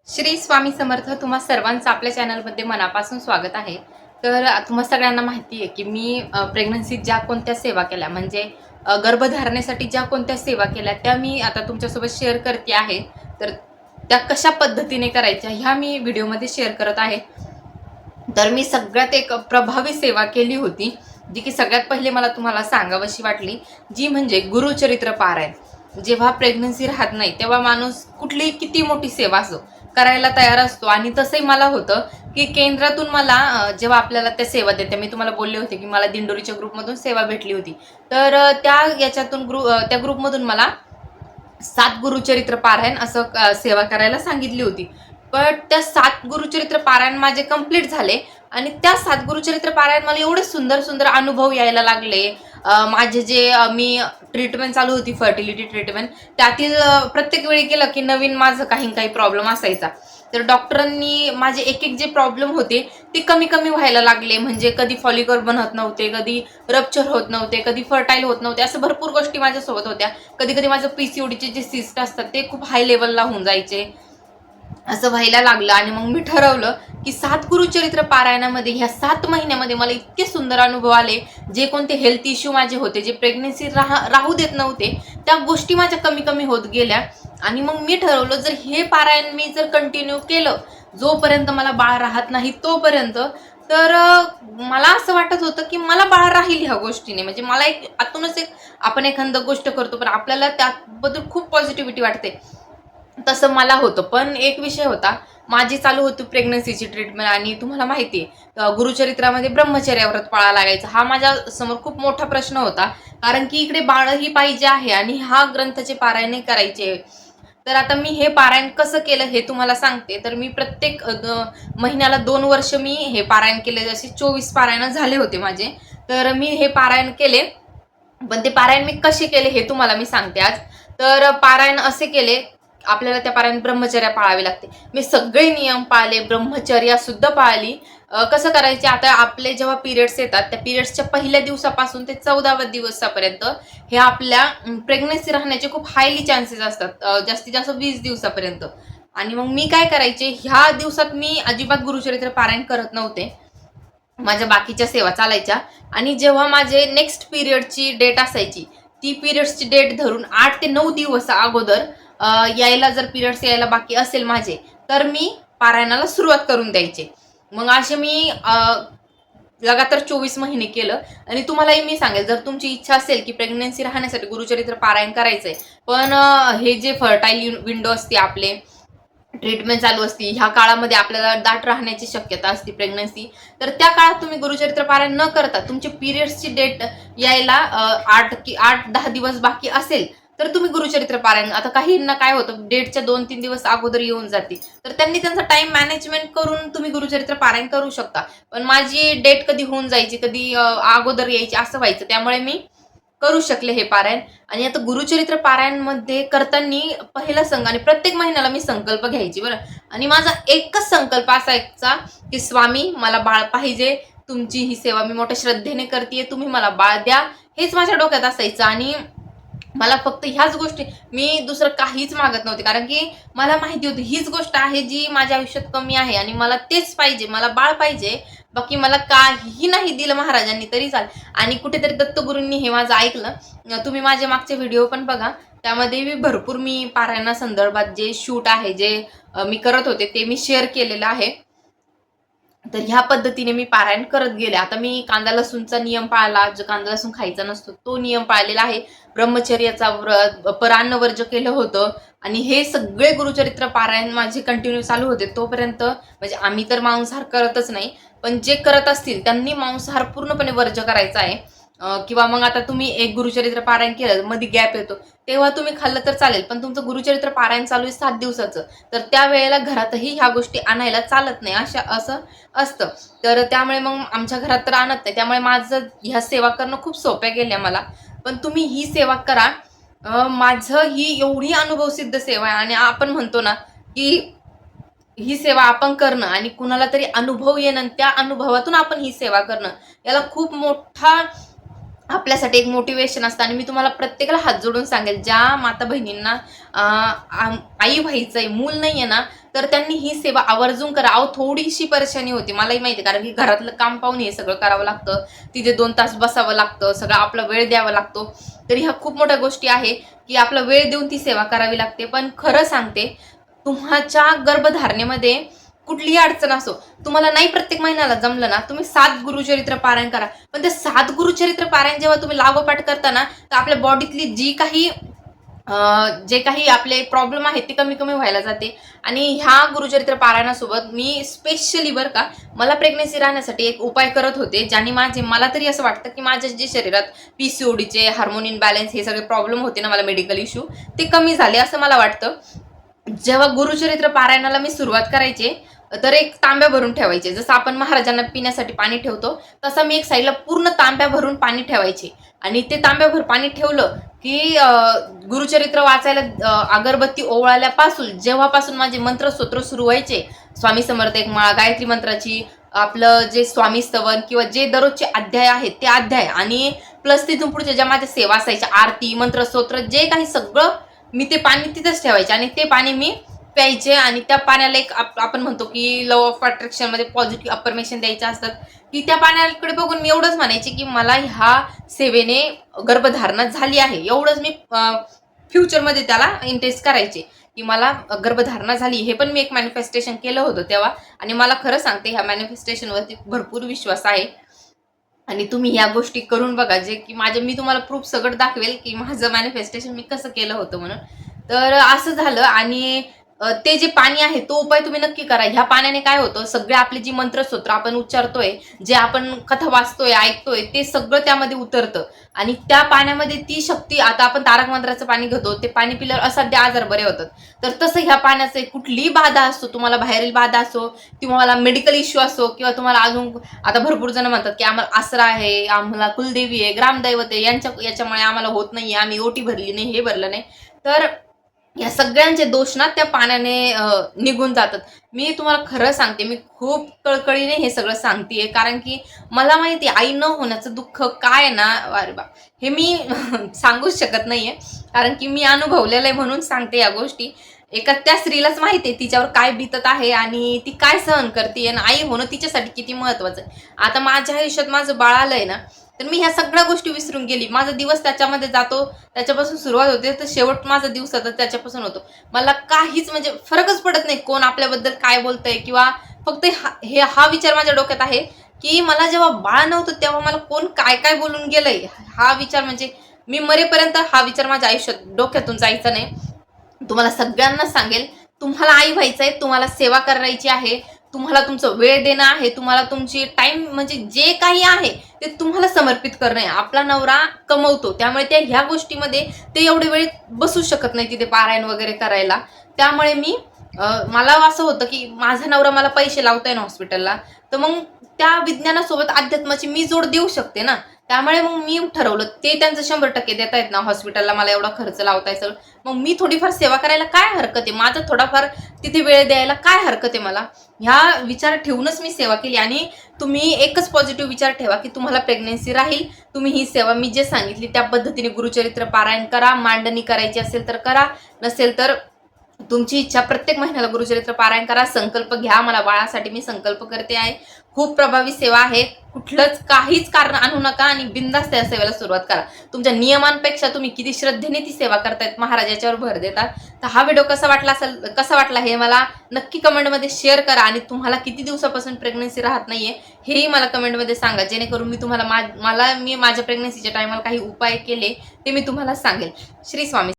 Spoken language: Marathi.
श्री स्वामी समर्थ. तुम्हा सर्वांचं आपल्या चॅनलमध्ये मनापासून स्वागत आहे. तर तुम्हा सगळ्यांना माहिती आहे की मी प्रेग्नन्सीत ज्या कोणत्या सेवा केल्या म्हणजे गर्भधारणेसाठी ज्या कोणत्या सेवा केल्या त्या मी आता तुमच्यासोबत शेअर करते आहे. तर त्या कशा पद्धतीने करायच्या ह्या मी व्हिडिओमध्ये शेअर करत आहे. तर मी सगळ्यात एक प्रभावी सेवा केली होती जी की सगळ्यात पहिले मला तुम्हाला सांगावीशी वाटली, जी म्हणजे गुरुचरित्र पारायण. जेव्हा प्रेग्नन्सी राहत नाही तेव्हा माणूस कुठलीही किती मोठी सेवा असो करायला तयार असतो. आणि तसंही मला होतं की केंद्रातून मला जेव्हा आपल्याला त्या सेवा देते, मी तुम्हाला बोलले होते की मला दिंडोरीच्या ग्रुपमधून सेवा भेटली होती. तर त्या याच्यातून त्या ग्रुपमधून मला 7 गुरुचरित्र पारायण असं सेवा करायला सांगितली होती. पण त्या 7 गुरुचरित्र पारायण माझे कंप्लीट झाले आणि त्या 7 गुरुचरित्र पारायण मला एवढे सुंदर सुंदर अनुभव यायला लागले. माझे जे मी ट्रीटमेंट चालू होती, फर्टिलिटी ट्रीटमेंट, त्यातील प्रत्येक वेळी केलं की नवीन माझं काही काही प्रॉब्लेम असायचा. तर डॉक्टरांनी माझे एक एक जे प्रॉब्लेम होते ते कमी कमी व्हायला लागले. म्हणजे कधी फॉलिकल बनत नव्हते, कधी रप्चर होत नव्हते, कधी फर्टाईल होत नव्हते, असं भरपूर गोष्टी माझ्यासोबत होत्या. कधी कधी माझं पीसीओडीचे जे सिस्ट असतात ते खूप हाय लेवलला होऊन जायचे, असं व्हायला लागलं. आणि मग मी ठरवलं की 7 गुरुचरित्र पारायणामध्ये ह्या 7 महिन्यामध्ये मला इतके सुंदर अनुभव आले. जे कोणते हेल्थ इश्यू माझे होते, जे प्रेग्नेन्सी राहू देत नव्हते, त्या गोष्टी माझ्या कमी कमी होत गेल्या. आणि मग मी ठरवलं जर हे पारायण मी जर कंटिन्यू केलं जोपर्यंत मला बाळ राहत नाही तोपर्यंत, तर मला असं वाटत होतं की मला बाळ राहील ह्या गोष्टीने. म्हणजे मला एक आतूनच एक, आपण एखादं गोष्ट करतो पण आपल्याला त्याबद्दल खूप पॉझिटिव्हिटी वाटते, तसं मला होतं. पण एक विषय होता, माझी चालू होती प्रेग्नन्सीची ट्रीटमेंट आणि तुम्हाला माहिती आहे गुरुचरित्रामध्ये ब्रह्मचर्य व्रत पाळायला लागायचं. हा माझ्या समोर खूप मोठा प्रश्न होता, कारण की इकडे बाळही पाहिजे आहे आणि हा ग्रंथाचे पारायण करायचे. तर आता मी हे पारायण कसं केलं हे तुम्हाला सांगते. तर मी प्रत्येक महिन्याला 2 वर्ष मी हे पारायण केले. जसे 24 पारायण झाले होते माझे. तर मी हे पारायण केले. पण ते पारायण मी कसे केले हे तुम्हाला मी सांगते आज. तर पारायण असे केले, आपल्याला त्या पारायण ब्रह्मचर्या पाळावी लागते. मी सगळे नियम पाळले, ब्रह्मचर्या सुद्धा पाळली. कसं करायचे, आता आपले जेव्हा पिरियड्स येतात त्या पिरियड्सच्या पहिल्या दिवसापासून ते 14व्या दिवसापर्यंत हे आपल्या प्रेग्नन्सी राहण्याचे खूप हायली चान्सेस असतात, जास्तीत जास्त 20 दिवसापर्यंत. आणि मग मी काय करायचे, ह्या दिवसात मी अजिबात गुरुचरित्र पारायण करत नव्हते, माझ्या बाकीच्या सेवा चालायच्या. आणि जेव्हा माझे नेक्स्ट पिरियडची डेट असायची, ती पिरियड्सची डेट धरून 8 ते 9 दिवस अगोदर यायला, जर पिरियड्स यायला बाकी असेल माझे, तर मी पारायणाला सुरुवात करून द्यायचे. मग असे मी लगातार 24 महिने केलं. आणि तुम्हालाही मी सांगेल, जर तुमची इच्छा असेल की प्रेग्नन्सी राहण्यासाठी गुरुचरित्र पारायण करायचंय, पण हे जे फर्टाईल विंडो असते, आपले ट्रीटमेंट चालू असते, ह्या काळामध्ये आपल्याला दाट राहण्याची शक्यता असते प्रेग्नन्सी, तर त्या काळात तुम्ही गुरुचरित्र पारायण न करता तुमची पिरियड्सची डेट यायला 8-10 दिवस बाकी असेल, तर तुम्ही गुरुचरित्र पारायण, आता काहींना काय होतं डेटच्या 2-3 दिवस अगोदर येऊन जाते, तर त्यांनी त्यांचा टाइम मॅनेजमेंट करून तुम्ही गुरुचरित्र पारायण करू शकता. पण माझी डेट कधी होऊन जायची, कधी अगोदर यायची, असं व्हायचं. त्यामुळे मी करू शकले हे पारायण. आणि आता गुरुचरित्र पारायण मध्ये करताना पहिला आणि प्रत्येक महिन्याला मी संकल्प घ्यायची बरं. आणि माझा एकच संकल्प असायचा की स्वामी मला बाळ पाहिजे, तुमची ही सेवा मी मोठ्या श्रद्धेने करते, तुम्ही मला बाळ द्या, हेच माझ्या डोक्यात असायचं. आणि मला फक्त ह्याच गोष्टी, मी दुसरं काहीच मागत नव्हते, कारण की मला माहिती होती हीच गोष्ट आहे जी माझ्या आयुष्यात कमी आहे आणि मला तेच पाहिजे, मला बाळ पाहिजे. बाकी मला काहीही नाही दिलं महाराजांनी तरी चालेल. आणि कुठेतरी दत्तगुरूंनी हे माझं ऐकलं. तुम्ही माझे मागचे व्हिडिओ पण बघा, त्यामध्ये भरपूर मी पारायणा संदर्भात जे शूट आहे, जे मी करत होते ते मी शेअर केलेलं आहे. तर ह्या पद्धतीने मी पारायण करत गेले. आता मी कांदा लसूणचा नियम पाळला, जो कांदा लसूण खायचा नसतो तो नियम पाळलेला आहे. ब्रह्मचर्याचा व्रत, परान्न वर्ज केलं होतं. आणि हे सगळे गुरुचरित्र पारायण माझे कंटिन्यू चालू होते तोपर्यंत. म्हणजे आम्ही तर मांसाहार करतच नाही, पण जे करत असतील त्यांनी मांसाहार पूर्णपणे वर्ज करायचा आहे. किंवा मग आता तुम्ही एक गुरुचरित्र पारायण केलं, मध्ये गॅप येतो, तेव्हा तुम्ही खाल्लं तर चालेल. पण तुमचं गुरुचरित्र पारायण चालू आहे 7 दिवसाचं, तर त्यावेळेला घरातही ह्या गोष्टी आणायला चालत नाही, असं असतं. तर त्यामुळे मग आमच्या घरात तर आणत नाही. त्यामुळे माझं ह्या सेवा करणं खूप सोप्या गेल्या मला. पण तुम्ही ही सेवा करा. माझं ही एवढी अनुभवसिद्ध सेवा आहे. आणि आपण म्हणतो ना की ही सेवा आपण करणं आणि कुणाला तरी अनुभव येणं, त्या अनुभवातून आपण ही सेवा करणं, याला खूप मोठा आपल्यासाठी एक मोटिवेशन असतं. आणि मी तुम्हाला प्रत्येकाला हात जोडून सांगेल, ज्या माता बहिणींना आई व्हायचंय, मूल नाहीये ना, तर त्यांनी ही सेवा आवर्जून करा. अहो थोडीशी परेशानी होती, मलाही माहिती आहे, कारण की घरातलं काम पाहून हे सगळं करावं लागतं. तिथे 2 तास बसावं लागतं, सगळा आपला वेळ द्यावा लागतो. तरी ह्या खूप मोठ्या गोष्टी आहे की आपला वेळ देऊन ती सेवा करावी लागते. पण खरं सांगते, तुमच्या गर्भधारणेमध्ये कुठलीही अडचण असो, तुम्हाला नाही प्रत्येक महिन्याला जमलं ना, तुम्ही 7 गुरुचरित्र पारायण करा. पण ते 7 गुरुचरित्र पारायण जेव्हा तुम्ही लागोपाठ करता ना, तर आपल्या बॉडीतली जे काही आपले प्रॉब्लेम आहेत ते कमी कमी व्हायला जाते. आणि ह्या गुरुचरित्र पारायणासोबत मी स्पेशली बरं का, मला प्रेग्नन्सी राहण्यासाठी एक उपाय करत होते, ज्याने मला तरी असं वाटतं की माझ्या जे शरीरात पीसीओडीचे, हार्मोन इनबॅलन्स हे सगळे प्रॉब्लेम होते ना, मला मेडिकल इश्यू, ते कमी झाले असं मला वाटतं. जेव्हा गुरुचरित्र पारायणाला मी सुरुवात करायचे, तर एक तांब्या भरून ठेवायचे. जसं आपण महाराजांना पिण्यासाठी पाणी ठेवतो, तसं मी एक साईडला पूर्ण तांब्या भरून पाणी ठेवायचे. आणि ते तांब्याभर पाणी ठेवलं की गुरुचरित्र वाचायला अगरबत्ती ओवाळल्यापासून जेव्हापासून माझे मंत्र स्तोत्र सुरू व्हायचे, स्वामी समर्थ एक माळा, गायत्री मंत्राची, आपलं जे स्वामी स्तवन किंवा जे दररोजचे अध्याय आहेत ते अध्याय, आणि प्लस तिथून पुढच्या ज्या माझ्या सेवा असायच्या, आरती, मंत्र स्तोत्र, जे काही सगळं मी ते पाणी तिथंच ठेवायचे. आणि ते पाणी मी प्यायचे. आणि त्या पाण्याला एक आपण म्हणतो की लव ऑफ अट्रॅक्शन मध्ये पॉझिटिव्ह अफर्मेशन द्यायचे असतात, की त्या पाण्याकडे बघून मी एवढंच म्हणायचे की मला ह्या सेवेने गर्भधारणा झाली आहे. एवढंच मी फ्युचरमध्ये त्याला इंटेस्ट करायचे की मला गर्भधारणा झाली. हे पण मी एक मॅनिफेस्टेशन केलं होतं तेव्हा. आणि मला खरं सांगते, ह्या मॅनिफेस्टेशनवरती भरपूर विश्वास आहे. आणि तुम्ही ह्या गोष्टी करून बघा, जे की मी तुम्हाला प्रूफ सगळं दाखवेल की माझं मॅनिफेस्टेशन मी कसं केलं होतं म्हणून. तर असं झालं. आणि ते जे पाणी आहे तो उपाय तुम्ही नक्की करा. ह्या पाण्याने काय होतं, सगळे आपले जी मंत्रसूत्र आपण उच्चारतोय, जे आपण कथा वाचतोय, ऐकतोय, ते सगळं त्यामध्ये उतरतं. आणि त्या पाण्यामध्ये ती शक्ती, आता आपण तारक मंत्राचं पाणी घेतो, ते पाणी पिल्यावर असाध्य आजार बरे होतात. तर तसं ह्या पाण्याचं कुठलीही बाधा असतो, तुम्हाला बाहेरील बाधा असो, तुम्हाला मेडिकल इश्यू असो, किंवा तुम्हाला अजून, आता भरपूर जण म्हणतात की आम्हाला आसरा आहे, आम्हाला कुलदेवी आहे, ग्रामदैवत आहे, याच्यामुळे आम्हाला होत नाहीये, आम्ही ओटी भरली नाही, हे भरलं नाही. तर या सगळ्यांचे दोष ना त्या पाण्याने निघून जातात. मी तुम्हाला खरं सांगते, मी खूप कळकळीने हे सगळं सांगतेय, कारण की मला माहिती आहे आई न होण्याचं दुःख काय ना. अरे बा, हे मी सांगूच शकत नाहीये, कारण की मी अनुभवलेलं आहे म्हणून सांगते या गोष्टी. एका त्या स्त्रीलाच माहिती आहे तिच्यावर काय बीतत आहे आणि ती काय सहन करते, आणि आई होणं तिच्यासाठी किती महत्वाचं आहे. आता माझ्या आयुष्यात माझं बाळ आलंय ना, तर मी ह्या सगळ्या गोष्टी विसरून गेली. माझा दिवस त्याच्यामध्ये जातो, त्याच्यापासून सुरुवात होते, तर शेवट माझा दिवसाचा त्याच्यापासून होतो. मला काहीच म्हणजे फरकच पडत नाही कोण आपल्याबद्दल काय बोलतंय, किंवा फक्त हा विचार माझ्या डोक्यात आहे की मला जेव्हा बाळ नव्हतं तेव्हा मला कोण काय काय बोलून गेलंय, हा विचार म्हणजे मी मरेपर्यंत हा विचार माझ्या आयुष्यात डोक्यातून जायचा नाही. तुम्हाला सगळ्यांना सांगेल, तुम्हाला आई व्हायचंय, तुम्हाला सेवा करायची आहे, तुम्हाला तुमचं वेळ देणं आहे, तुम्हाला तुमची टाइम म्हणजे जे काही आहे ते तुम्हाला समर्पित करणं आहे. आपला नवरा कमवतो, त्यामुळे त्या ह्या गोष्टीमध्ये ते एवढे वेळ बसू शकत नाही तिथे पारायण वगैरे करायला. त्यामुळे मला असं होतं की माझा नवरा मला पैसे लावतोय ना हॉस्पिटलला, तर मग त्या विज्ञानासोबत अध्यात्माची मी जोड देऊ शकते ना. त्यामुळे मग मी ठरवलं, ते त्यांचं 100% देता येत ना हॉस्पिटलला, मला एवढा खर्च लावताय सगळं, मग मी थोडीफार सेवा करायला काय हरकत आहे, माझा थोडाफार तिथे वेळ द्यायला काय हरकत आहे मला. ह्या विचार ठेवूनच मी सेवा केली. आणि तुम्ही एकच पॉझिटिव्ह विचार ठेवा की तुम्हाला प्रेग्नेन्सी राहील, तुम्ही ही सेवा मी जे सांगितली त्या पद्धतीने गुरुचरित्र पारायण करा, मांडणी करायची असेल तर करा, नसेल तर तुमची इच्छा, प्रत्येक महिन्याला गुरुचरित्र पारायण करा, संकल्प घ्या. मला बाळासाठी मी संकल्प करते आहे. खूप प्रभावी सेवा आहे, कुठलंच काहीच कारण आणू नका आणि बिंदास त्या सेवेला सुरुवात करा. तुमच्या नियमांपेक्षा तुम्ही किती श्रद्धेने ती सेवा करतायत, महाराज याच्यावर भर देतात. तर हा व्हिडिओ कसा वाटला हे मला नक्की कमेंटमध्ये शेअर करा. आणि तुम्हाला किती दिवसापासून प्रेग्नन्सी राहत नाहीये हेही मला कमेंटमध्ये सांगा, जेणेकरून मी तुम्हाला माझ्या प्रेग्नन्सीच्या टायमाला काही उपाय केले ते मी तुम्हाला सांगेल. श्री स्वामी